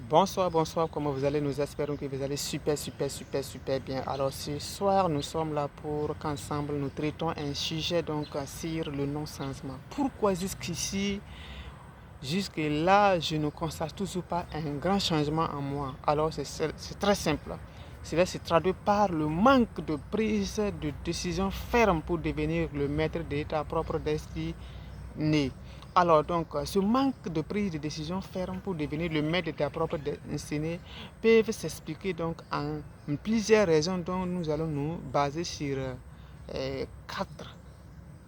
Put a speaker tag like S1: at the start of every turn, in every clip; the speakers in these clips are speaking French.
S1: Bonsoir, bonsoir, comment vous allez? Nous espérons que vous allez super bien. Alors ce soir, nous sommes là pour qu'ensemble nous traitons un sujet sur le non-changement. Pourquoi jusque-là, je ne constate toujours pas un grand changement en moi? Alors c'est très simple. Cela se traduit par le manque de prise de décision ferme pour devenir le maître de ta propre destinée. Alors ce manque de prise de décision ferme pour devenir le maître de ta propre destinée peuvent s'expliquer en plusieurs raisons dont nous allons nous baser sur quatre.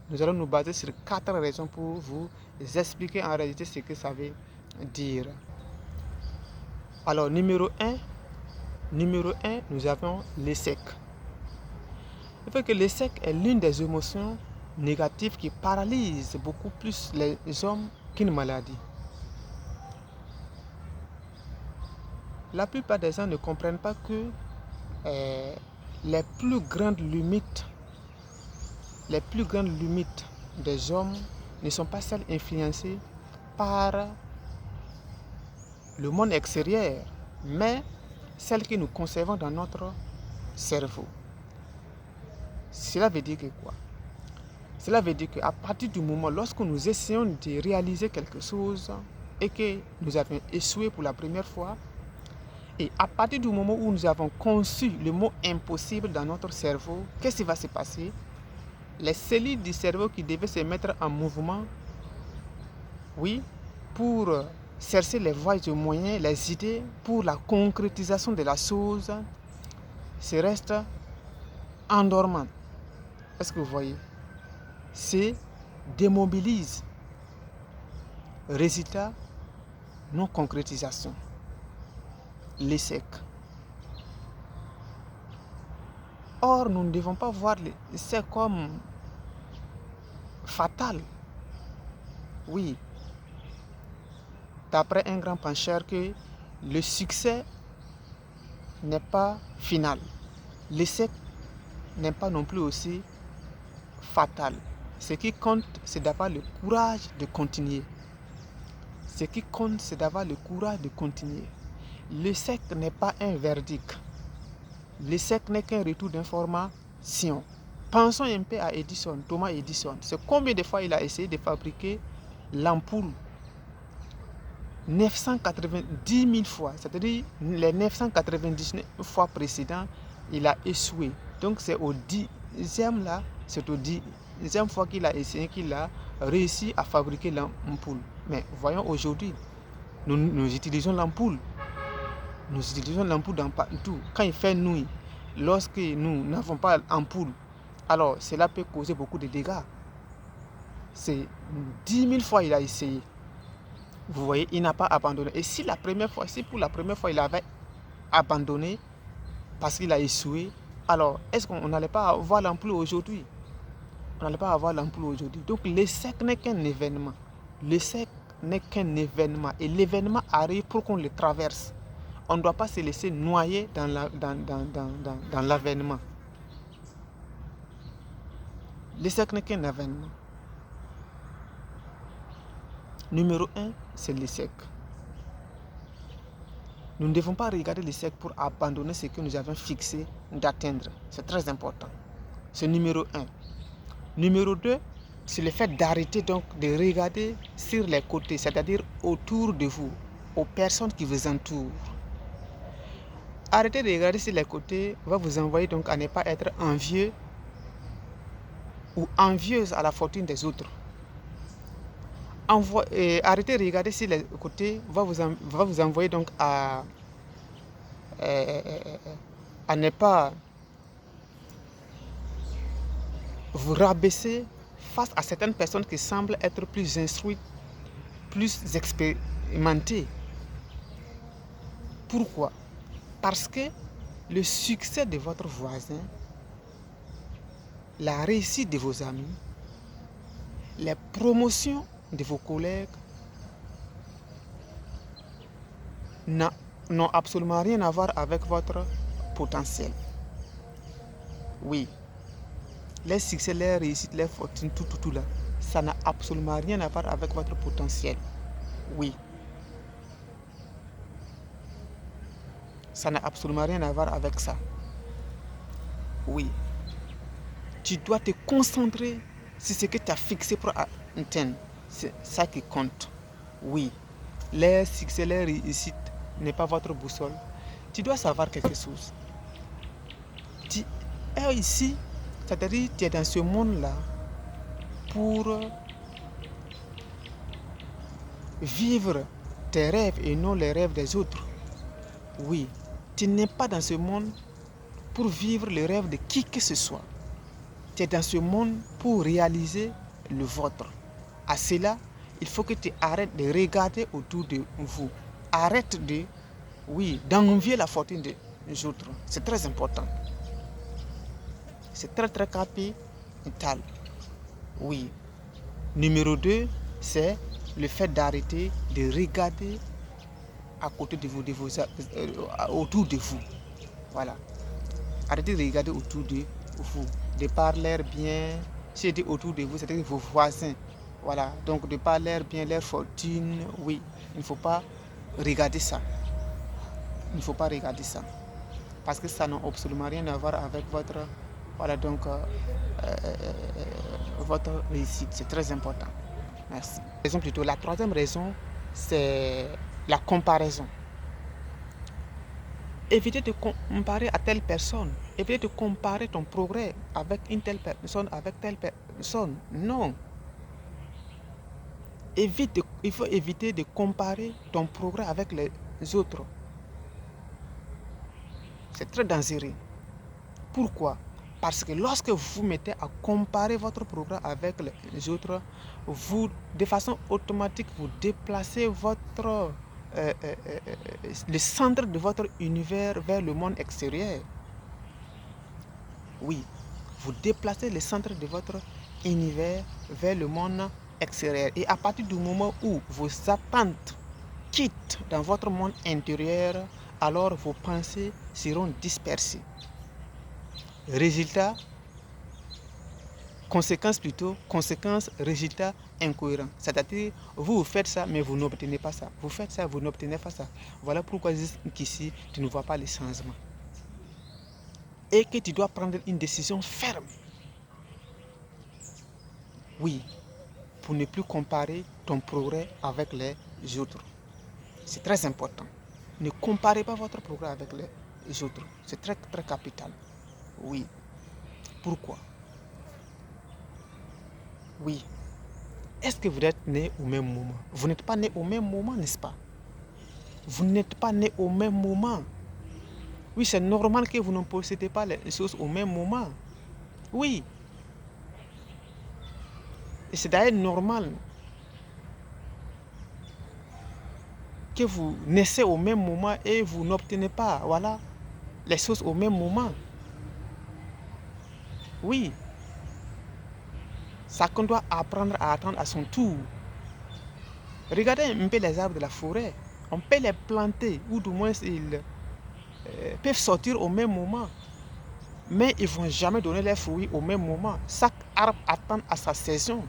S1: Nous allons nous baser sur quatre raisons pour vous expliquer en réalité ce que ça veut dire. Alors numéro un, nous avons l'échec. Il faut que l'échec est l'une des émotions négatives qui paralyse beaucoup plus les hommes qu'une maladie. La plupart des gens ne comprennent pas que les plus grandes limites des hommes ne sont pas celles influencées par le monde extérieur, mais celles que nous conservons dans notre cerveau. Cela veut dire que quoi? Cela veut dire qu'à partir du moment lorsque nous essayons de réaliser quelque chose et que nous avons échoué pour la première fois, et à partir du moment où nous avons conçu le mot impossible dans notre cerveau, qu'est-ce qui va se passer? Les cellules du cerveau qui devaient se mettre en mouvement, oui, pour chercher les voies et moyens, les idées pour la concrétisation de la chose, se restent endormantes. Est-ce que vous voyez? Se démobilise. Résultat, non-concrétisation. L'échec. Or, nous ne devons pas voir l'échec comme fatal. Oui. D'après un grand penseur, que le succès n'est pas final. L'échec n'est pas non plus aussi fatal. Ce qui compte, c'est d'avoir le courage de continuer. Ce qui compte, c'est d'avoir le courage de continuer. L'échec n'est pas un verdict. L'échec n'est qu'un retour d'information. Pensons un peu à Edison, Thomas Edison. C'est combien de fois il a essayé de fabriquer l'ampoule? 990 000 fois. C'est-à-dire les 999 fois précédentes, il a échoué. Donc c'est au dixième fois qu'il a essayé, qu'il a réussi à fabriquer l'ampoule. Mais voyons aujourd'hui, nous utilisons l'ampoule. Nous utilisons l'ampoule dans partout. Quand il fait nuit, lorsque nous n'avons pas l'ampoule, alors cela peut causer beaucoup de dégâts. C'est 10 000 fois il a essayé. Vous voyez, il n'a pas abandonné. Et si pour la première fois il avait abandonné parce qu'il a échoué, alors est-ce qu'on n'allait pas avoir l'ampoule aujourd'hui? On n'allait pas avoir l'ampoule aujourd'hui. Donc l'échec n'est qu'un événement. L'échec n'est qu'un événement. Et l'événement arrive pour qu'on le traverse. On ne doit pas se laisser noyer dans l'avènement. L'échec n'est qu'un événement. Numéro 1, c'est l'échec. Nous ne devons pas regarder l'échec pour abandonner ce que nous avons fixé d'atteindre. C'est très important. C'est numéro 1. Numéro 2, c'est le fait d'arrêter de regarder sur les côtés, c'est-à-dire autour de vous, aux personnes qui vous entourent. Arrêter de regarder sur les côtés va vous envoyer à ne pas être envieux ou envieuse à la fortune des autres. Arrêter de regarder sur les côtés va vous envoyer à ne pas vous rabaisser face à certaines personnes qui semblent être plus instruites, plus expérimentées. Pourquoi? Parce que le succès de votre voisin, la réussite de vos amis, les promotions de vos collègues n'ont absolument rien à voir avec votre potentiel. Oui, les succès, les réussites, les fortunes, tout là, ça n'a absolument rien à voir avec votre potentiel. Oui. Ça n'a absolument rien à voir avec ça. Oui. Tu dois te concentrer sur ce que tu as fixé pour atteindre. C'est ça qui compte. Oui. Leur succès, leur réussite n'est pas votre boussole. Tu dois savoir quelque chose. Tu es ici, c'est-à-dire tu es dans ce monde-là pour vivre tes rêves et non les rêves des autres. Oui, tu n'es pas dans ce monde pour vivre les rêves de qui que ce soit. Tu es dans ce monde pour réaliser le vôtre. À cela, il faut que tu arrêtes de regarder autour de vous. Arrête d'envier la fortune des autres. C'est très important. C'est très capital. Oui. Numéro 2, c'est le fait d'arrêter de regarder à côté de vous, autour de vous. Voilà. Arrêtez de regarder autour de vous. De par l'air bien, si je dis autour de vous, c'est-à-dire vos voisins. Voilà. Donc de par l'air bien, leur fortune, oui. Il ne faut pas regarder ça. Il ne faut pas regarder ça. Parce que ça n'a absolument rien à voir avec votre, votre réussite. C'est très important. Merci. La troisième raison, c'est la comparaison. Évitez de comparer à telle personne. Évitez de comparer ton progrès avec une telle personne, avec telle personne. Non. Il faut éviter de comparer ton progrès avec les autres. C'est très dangereux. Pourquoi? Parce que lorsque vous vous mettez à comparer votre progrès avec les autres, vous, de façon automatique, vous déplacez le centre de votre univers vers le monde extérieur. Oui, vous déplacez le centre de votre univers vers le monde extérieur. Et à partir du moment où vos attentes quittent dans votre monde intérieur, alors vos pensées seront dispersées. Conséquence, résultat incohérent. C'est-à-dire, vous faites ça, mais vous n'obtenez pas ça. Vous faites ça, vous n'obtenez pas ça. Voilà pourquoi ici, tu ne vois pas les changements. Et que tu dois prendre une décision ferme. Oui, pour ne plus comparer ton progrès avec les autres. C'est très important. Ne comparez pas votre progrès avec les autres. C'est très capital. Oui. Pourquoi? Oui. Est-ce que vous êtes né au même moment? Vous n'êtes pas né au même moment, n'est-ce pas? Vous n'êtes pas né au même moment. Oui, c'est normal que vous ne possédez pas les choses au même moment. Oui. Et c'est d'ailleurs normal que vous naissez au même moment et vous n'obtenez pas, les choses au même moment. Oui. Chacun doit apprendre à attendre à son tour. Regardez un peu les arbres de la forêt. On peut les planter, ou du moins ils peuvent sortir au même moment. Mais ils ne vont jamais donner leurs fruits au même moment. Chaque arbre attend à sa saison.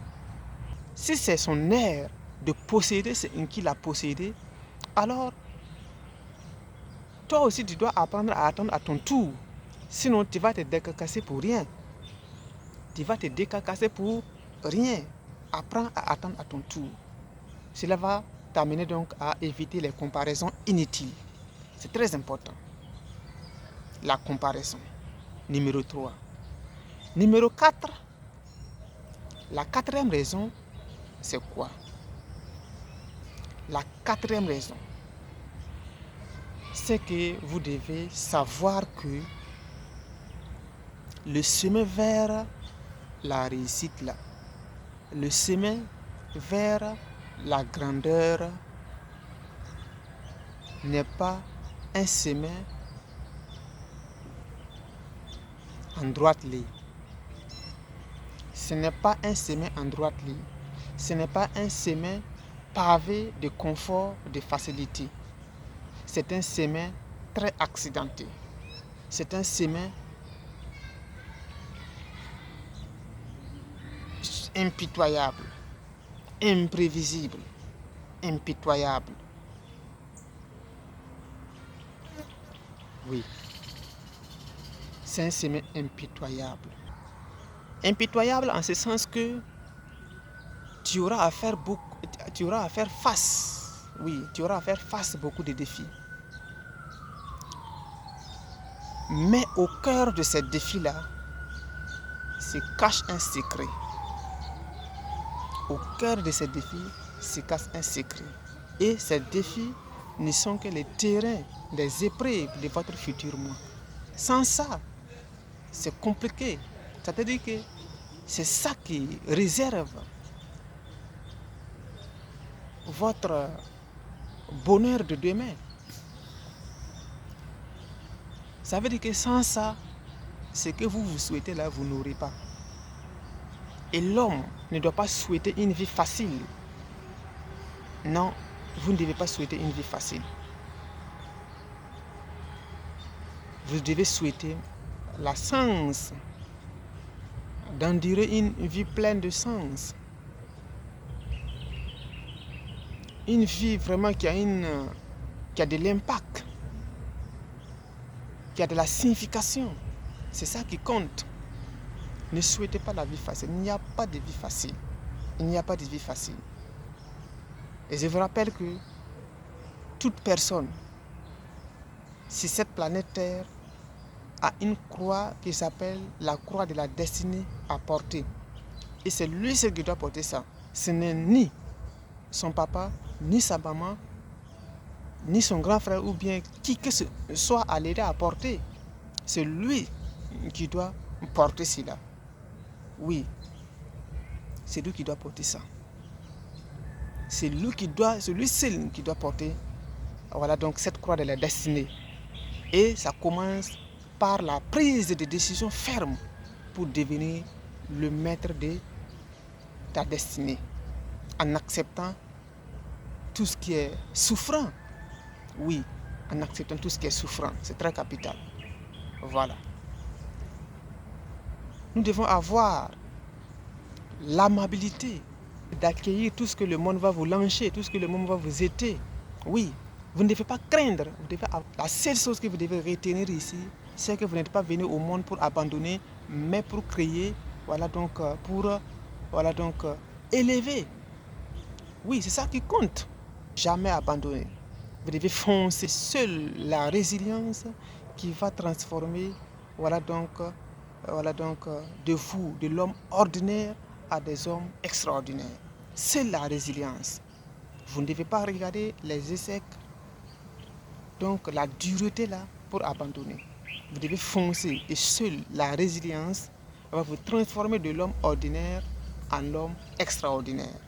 S1: Si c'est son air de posséder ce qu'il a possédé, alors toi aussi tu dois apprendre à attendre à ton tour. Sinon tu vas te décarcasser pour rien. Tu vas te décarcasser pour rien. Apprends à attendre à ton tour. Cela va t'amener donc à éviter les comparaisons inutiles. C'est très important. La comparaison. Numéro 3. Numéro 4. La quatrième raison, c'est quoi? La quatrième raison, c'est que vous devez savoir que le chemin vers la réussite là, le chemin vers la grandeur n'est pas un chemin en droite ligne. Ce n'est pas un chemin en droite ligne. Ce n'est pas un chemin pavé de confort, de facilité. C'est un chemin très accidenté. C'est un chemin impitoyable, imprévisible, impitoyable. Oui, c'est un chemin impitoyable. Impitoyable en ce sens que tu auras à faire face. Oui, tu auras à faire face à beaucoup de défis. Mais au cœur de ces défis-là, se cache un secret. Au cœur de ces défis se cache un secret. Et ces défis ne sont que les terrains des épreuves de votre futur moi. Sans ça, c'est compliqué. C'est-à-dire que c'est ça qui réserve votre bonheur de demain. Ça veut dire que sans ça, ce que vous souhaitez là, vous n'aurez pas. Et l'homme ne doit pas souhaiter une vie facile. Non, vous ne devez pas souhaiter une vie facile. Vous devez souhaiter la sens, d'endurer une vie pleine de sens. Une vie vraiment qui a de l'impact, qui a de la signification. C'est ça qui compte. Ne souhaitez pas la vie facile. Il n'y a pas de vie facile. Il n'y a pas de vie facile. Et je vous rappelle que toute personne sur cette planète Terre a une croix qui s'appelle la croix de la destinée à porter. Et c'est lui seul qui doit porter ça. Ce n'est ni son papa, ni sa maman, ni son grand frère ou bien qui que ce soit à l'aider à porter. C'est lui qui doit porter cela. Oui, c'est lui qui doit porter ça. C'est lui seul qui doit porter, voilà, donc cette croix de la destinée. Et ça commence par la prise de décisions fermes pour devenir le maître de ta destinée, en acceptant tout ce qui est souffrant. Oui, en acceptant tout ce qui est souffrant, c'est très capital. Voilà. Nous devons avoir l'amabilité d'accueillir tout ce que le monde va vous lancer, tout ce que le monde va vous éter. Oui, vous ne devez pas craindre. La seule chose que vous devez retenir ici, c'est que vous n'êtes pas venu au monde pour abandonner, mais pour créer, pour élever. Oui, c'est ça qui compte. Jamais abandonner. Vous devez foncer. Seule la résilience qui va transformer, de vous, de l'homme ordinaire à des hommes extraordinaires. C'est la résilience. Vous ne devez pas regarder les échecs, donc la dureté là, pour abandonner. Vous devez foncer et seule la résilience va vous transformer de l'homme ordinaire en l'homme extraordinaire.